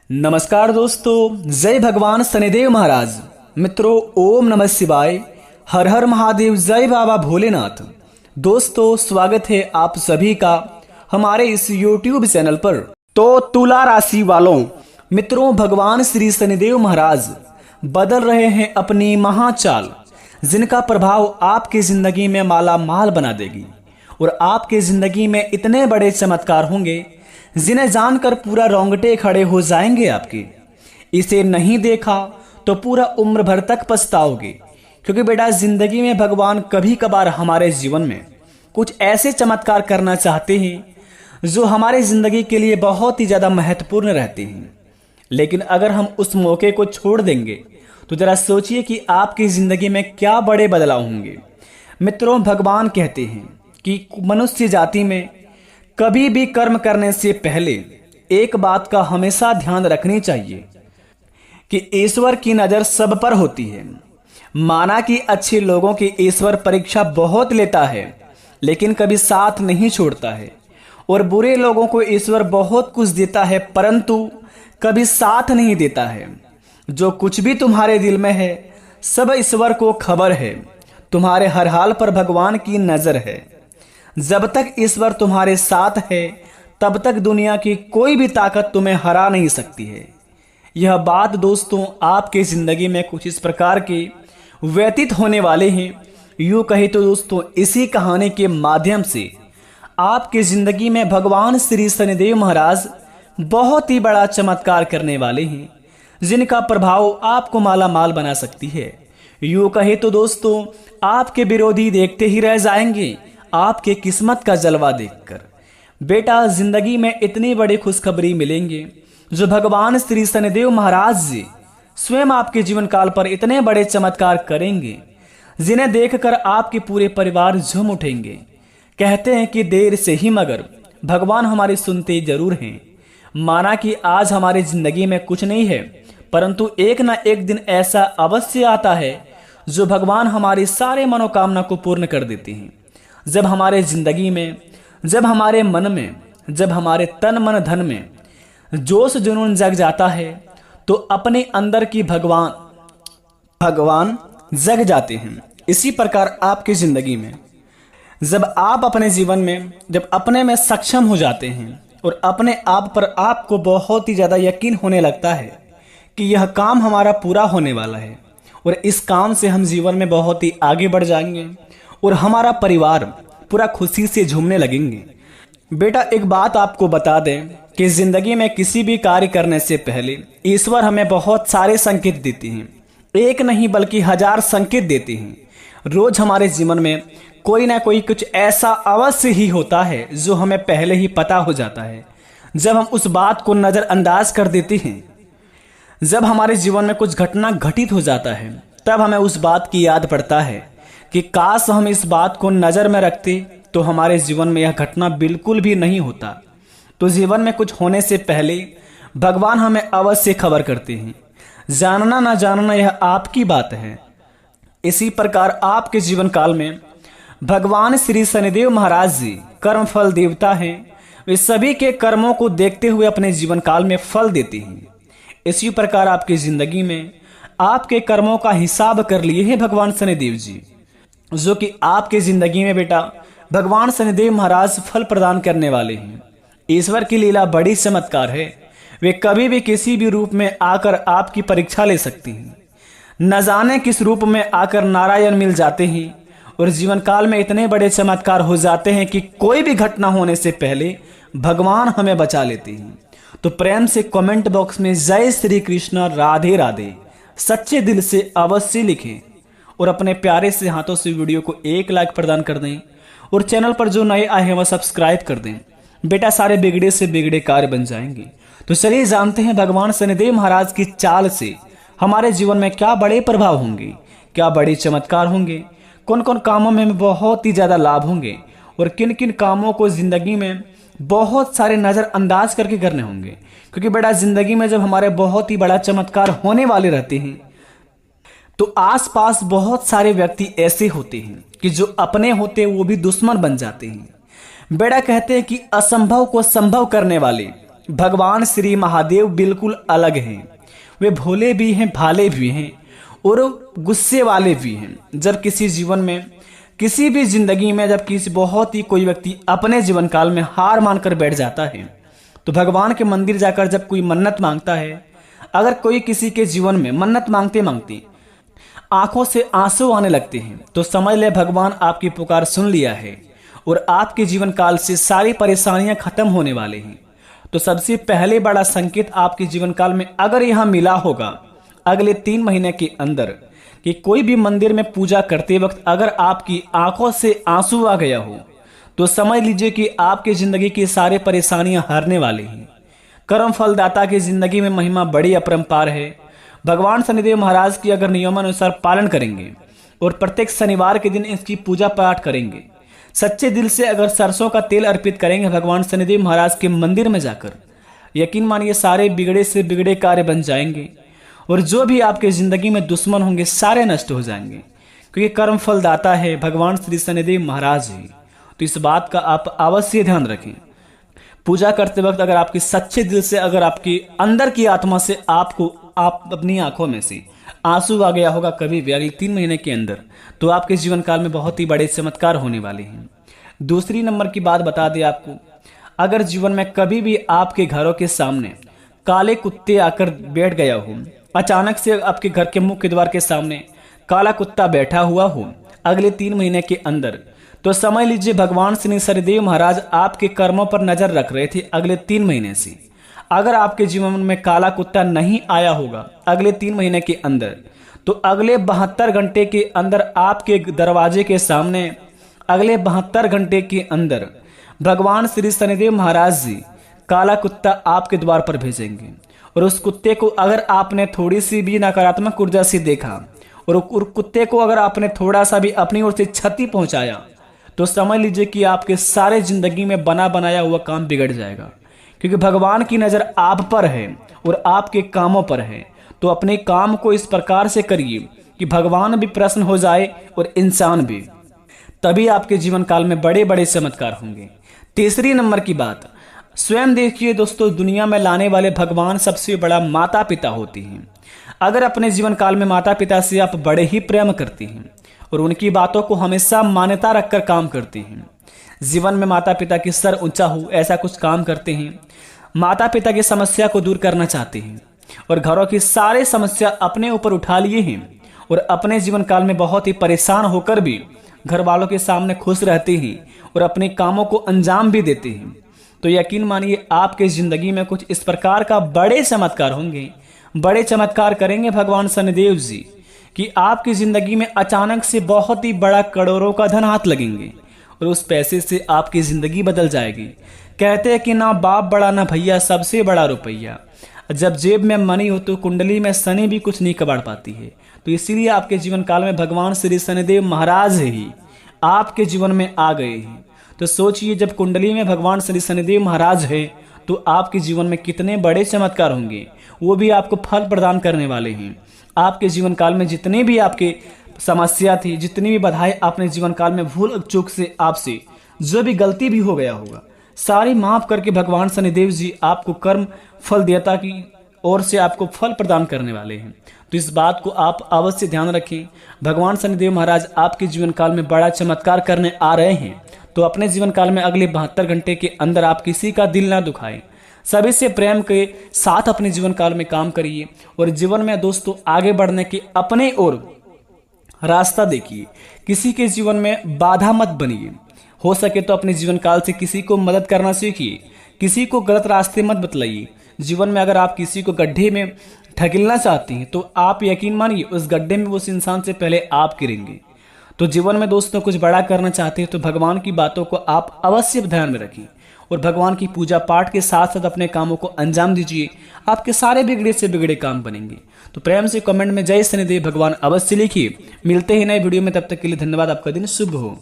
नमस्कार दोस्तों, जय भगवान शनिदेव महाराज। मित्रों, ओम नमः शिवाय, हर हर महादेव, जय बाबा भोलेनाथ। दोस्तों, स्वागत है आप सभी का हमारे इस YouTube चैनल पर। तो तुला राशि वालों, मित्रों, भगवान श्री शनिदेव महाराज बदल रहे हैं अपनी महाचाल, जिनका प्रभाव आपकी जिंदगी में माला माल बना देगी और आपके जिंदगी में इतने बड़े चमत्कार होंगे जिन्हें जानकर पूरा रोंगटे खड़े हो जाएंगे आपके। इसे नहीं देखा तो पूरा उम्र भर तक पछताओगे, क्योंकि बेटा जिंदगी में भगवान कभी कभार हमारे जीवन में कुछ ऐसे चमत्कार करना चाहते हैं जो हमारे जिंदगी के लिए बहुत ही ज्यादा महत्वपूर्ण रहते हैं। लेकिन अगर हम उस मौके को छोड़ देंगे तो जरा सोचिए कि आपकी जिंदगी में क्या बड़े बदलाव होंगे। मित्रों, भगवान कहते हैं कि मनुष्य जाति में कभी भी कर्म करने से पहले एक बात का हमेशा ध्यान रखनी चाहिए कि ईश्वर की नज़र सब पर होती है। माना कि अच्छे लोगों की ईश्वर परीक्षा बहुत लेता है, लेकिन कभी साथ नहीं छोड़ता है, और बुरे लोगों को ईश्वर बहुत कुछ देता है परंतु कभी साथ नहीं देता है। जो कुछ भी तुम्हारे दिल में है सब ईश्वर को खबर है। तुम्हारे हर हाल पर भगवान की नज़र है। जब तक ईश्वर तुम्हारे साथ है तब तक दुनिया की कोई भी ताकत तुम्हें हरा नहीं सकती है। यह बात दोस्तों आपके जिंदगी में कुछ इस प्रकार के व्यतीत होने वाले हैं। यूँ कहे तो दोस्तों, इसी कहानी के माध्यम से आपके जिंदगी में भगवान श्री शनिदेव महाराज बहुत ही बड़ा चमत्कार करने वाले हैं, जिनका प्रभाव आपको माला माल बना सकती है। यूँ कहे तो दोस्तों, आपके विरोधी देखते ही रह जाएंगे आपके किस्मत का जलवा देखकर। बेटा, जिंदगी में इतनी बड़ी खुशखबरी मिलेंगे जो भगवान श्री शनिदेव महाराज जी स्वयं आपके जीवन काल पर इतने बड़े चमत्कार करेंगे, जिन्हें देखकर आपके पूरे परिवार झूम उठेंगे। कहते हैं कि देर से ही मगर भगवान हमारी सुनते जरूर हैं। माना कि आज हमारी जिंदगी में कुछ नहीं है, परंतु एक ना एक दिन ऐसा अवश्य आता है जो भगवान हमारी सारे मनोकामना को पूर्ण कर देते हैं। जब हमारे जिंदगी में, जब हमारे मन में, जब हमारे तन मन धन में जोश जुनून जग जाता है तो अपने अंदर की भगवान जग जाते हैं। इसी प्रकार आपकी जिंदगी में जब आप अपने जीवन में जब अपने में सक्षम हो जाते हैं और अपने आप पर आपको बहुत ही ज़्यादा यकीन होने लगता है कि यह काम हमारा पूरा होने वाला है और इस काम से हम जीवन में बहुत ही आगे बढ़ जाएंगे और हमारा परिवार पूरा खुशी से झूमने लगेंगे। बेटा, एक बात आपको बता दें कि जिंदगी में किसी भी कार्य करने से पहले ईश्वर हमें बहुत सारे संकेत देते हैं। एक नहीं बल्कि 1000 संकेत देते हैं। रोज हमारे जीवन में कोई ना कोई कुछ ऐसा अवश्य ही होता है जो हमें पहले ही पता हो जाता है। जब हम उस बात को नज़रअंदाज कर देते हैं, जब हमारे जीवन में कुछ घटना घटित हो जाता है, तब हमें उस बात की याद पड़ता है कि काश हम इस बात को नज़र में रखते तो हमारे जीवन में यह घटना बिल्कुल भी नहीं होता। तो जीवन में कुछ होने से पहले भगवान हमें अवश्य खबर करते हैं। जानना ना जानना यह आपकी बात है। इसी प्रकार आपके जीवन काल में भगवान श्री शनिदेव महाराज जी कर्मफल देवता हैं। वे सभी के कर्मों को देखते हुए अपने जीवन काल में फल देते हैं। इसी प्रकार आपकी जिंदगी में आपके कर्मों का हिसाब कर लिए हैं भगवान शनिदेव जी, जो कि आपके जिंदगी में बेटा भगवान शनिदेव महाराज फल प्रदान करने वाले हैं। ईश्वर की लीला बड़ी चमत्कार है। वे कभी भी किसी भी रूप में आकर आपकी परीक्षा ले सकती हैं। न जाने किस रूप में आकर नारायण मिल जाते हैं और जीवन काल में इतने बड़े चमत्कार हो जाते हैं कि कोई भी घटना होने से पहले भगवान हमें बचा लेते हैं। तो प्रेम से कमेंट बॉक्स में जय श्री कृष्ण, राधे राधे सच्चे दिल से अवश्य लिखें और अपने प्यारे से हाथों से वीडियो को एक लाइक प्रदान कर दें और चैनल पर जो नए आए हैं वह सब्सक्राइब कर दें। बेटा, सारे बिगड़े से बिगड़े कार्य बन जाएंगे। तो चलिए जानते हैं भगवान शनिदेव महाराज की चाल से हमारे जीवन में क्या बड़े प्रभाव होंगे, क्या बड़े चमत्कार होंगे, कौन कौन कामों में हमें बहुत ही ज़्यादा लाभ होंगे और किन किन कामों को जिंदगी में बहुत सारे नज़रअंदाज करके करने होंगे। क्योंकि बेटा, जिंदगी में जब हमारे बहुत ही बड़ा चमत्कार होने वाले रहते हैं तो आसपास बहुत सारे व्यक्ति ऐसे होते हैं कि जो अपने होते हैं वो भी दुश्मन बन जाते हैं। बेटा, कहते हैं कि असंभव को संभव करने वाले भगवान श्री महादेव बिल्कुल अलग हैं। वे भोले भी हैं, भाले भी हैं और गुस्से वाले भी हैं। जब किसी जीवन में, किसी भी जिंदगी में जब किसी बहुत ही कोई व्यक्ति अपने जीवन काल में हार मानकर बैठ जाता है, तो भगवान के मंदिर जाकर जब कोई मन्नत मांगता है, अगर कोई किसी के जीवन में मन्नत मांगते मांगते आंखों से आंसू आने लगते हैं, तो समझ ले भगवान आपकी पुकार सुन लिया है और आपके जीवन काल से सारी परेशानियां खत्म होने वाले हैं। तो सबसे पहले बड़ा संकेत आपके जीवन काल में अगर यहां मिला होगा अगले 3 महीने के अंदर, कि कोई भी मंदिर में पूजा करते वक्त अगर आपकी आंखों से आंसू आ गया हो, तो समझ लीजिए कि आपकी जिंदगी की सारी परेशानियां हारने वाली हैं। कर्म फलदाता की जिंदगी में महिमा बड़ी अपरंपार है। भगवान शनिदेव महाराज की अगर नियमानुसार पालन करेंगे और प्रत्येक शनिवार के दिन इसकी पूजा पाठ करेंगे, सच्चे दिल से अगर सरसों का तेल अर्पित करेंगे भगवान शनिदेव महाराज के मंदिर में जाकर, यकीन मानिए सारे बिगड़े से बिगड़े कार्य बन जाएंगे और जो भी आपके जिंदगी में दुश्मन होंगे सारे नष्ट हो जाएंगे, क्योंकि कर्म फलदाता है भगवान श्री शनिदेव महाराज ही। तो इस बात का आप अवश्य ध्यान रखें। पूजा करते वक्त अगर आपके सच्चे दिल से, अगर आपकी अंदर की आत्मा से आप अपनी आंखों में से आंसू आ गया होगा कभी भी अगले 3 महीने के अंदर, तो आपके जीवन काल में बहुत ही बड़े चमत्कार होने वाले हैं। दूसरी नंबर की बात बता दें आपको, अगर जीवन में कभी भी आपके घरों के सामने काले कुत्ते आकर बैठ गया हो, अचानक से आपके घर के मुख्य द्वार के सामने काला कुत्ता बैठा हुआ हो अगले 3 महीने के अंदर, तो समझ लीजिए भगवान श्री शनिदेव महाराज आपके कर्मों पर नजर रख रहे थे अगले 3 महीने से। अगर आपके जीवन में काला कुत्ता नहीं आया होगा अगले 3 महीने के अंदर, तो अगले 72 घंटे के अंदर आपके दरवाजे के सामने, अगले 72 घंटे के अंदर भगवान श्री शनिदेव महाराज जी काला कुत्ता आपके द्वार पर भेजेंगे। और उस कुत्ते को अगर आपने थोड़ी सी भी नकारात्मक ऊर्जा से देखा और कुत्ते को अगर आपने थोड़ा सा भी अपनी ओर से क्षति पहुंचाया, तो समझ लीजिए कि आपके सारे जिंदगी में बना बनाया हुआ काम बिगड़ जाएगा, क्योंकि भगवान की नजर आप पर है और आपके कामों पर है। तो अपने काम को इस प्रकार से करिए कि भगवान भी प्रसन्न हो जाए और इंसान भी, तभी आपके जीवन काल में बड़े बड़े चमत्कार होंगे। तीसरी नंबर की बात, स्वयं देखिए दोस्तों, दुनिया में लाने वाले भगवान सबसे बड़ा माता पिता होते हैं। अगर अपने जीवन काल में माता पिता से आप बड़े ही प्रेम करते हैं और उनकी बातों को हमेशा मान्यता रखकर काम करते हैं, जीवन में माता पिता की सर ऊंचा हो ऐसा कुछ काम करते हैं, माता पिता की समस्या को दूर करना चाहते हैं और घरों की सारी समस्या अपने ऊपर उठा लिए हैं और अपने जीवन काल में बहुत ही परेशान होकर भी घर वालों के सामने खुश रहते हैं और अपने कामों को अंजाम भी देते हैं, तो यकीन मानिए आपके जिंदगी में कुछ इस प्रकार का बड़े चमत्कार होंगे, बड़े चमत्कार करेंगे भगवान शनिदेव जी, कि आपकी जिंदगी में अचानक से बहुत ही बड़ा करोड़ों का धन हाथ लगेंगे और उस पैसे से आपकी जिंदगी बदल जाएगी। कहते हैं कि ना बाप बड़ा ना भैया, सबसे बड़ा रुपया। जब जेब में मनी हो तो कुंडली में शनि भी कुछ नहीं कबाड़ पाती है। तो इसीलिए आपके जीवन काल में भगवान श्री शनिदेव महाराज ही आपके जीवन में आ गए हैं। तो सोचिए, जब कुंडली में भगवान श्री शनिदेव महाराज है तो आपके जीवन में कितने बड़े चमत्कार होंगे, वो भी आपको फल प्रदान करने वाले हैं। आपके जीवन काल में जितने भी आपके समस्या थी, जितनी भी बाधाएं आपने जीवन काल में भूल चूक से आपसे जो भी गलती भी हो गया होगा, सारी माफ करके भगवान शनिदेव जी आपको कर्म फल देवता की ओर से आपको फल प्रदान करने वाले हैं। तो इस बात को आप अवश्य ध्यान रखें। भगवान शनिदेव महाराज आपके जीवन काल में बड़ा चमत्कार करने आ रहे हैं। तो अपने जीवन काल में अगले 72 घंटे के अंदर आप किसी का दिल ना दुखाएं, सभी से प्रेम के साथ अपने जीवन काल में काम करिए और जीवन में दोस्तों आगे बढ़ने के अपने ओर रास्ता देखिए। किसी के जीवन में बाधा मत बनिए। हो सके तो अपने जीवन काल से किसी को मदद करना सीखिए, किसी को गलत रास्ते मत बतलाइए। जीवन में अगर आप किसी को गड्ढे में ढकेलना चाहते हैं तो आप यकीन मानिए उस गड्ढे में उस इंसान से पहले आप गिरेंगे। तो जीवन में दोस्तों कुछ बड़ा करना चाहते हैं तो भगवान की बातों को आप अवश्य ध्यान में रखें और भगवान की पूजा पाठ के साथ साथ अपने कामों को अंजाम दीजिए। आपके सारे बिगड़े से बिगड़े काम बनेंगे। तो प्रेम से कमेंट में जय शनिदेव भगवान अवश्य लिखिए। मिलते हैं नए वीडियो में, तब तक के लिए धन्यवाद। आपका दिन शुभ हो।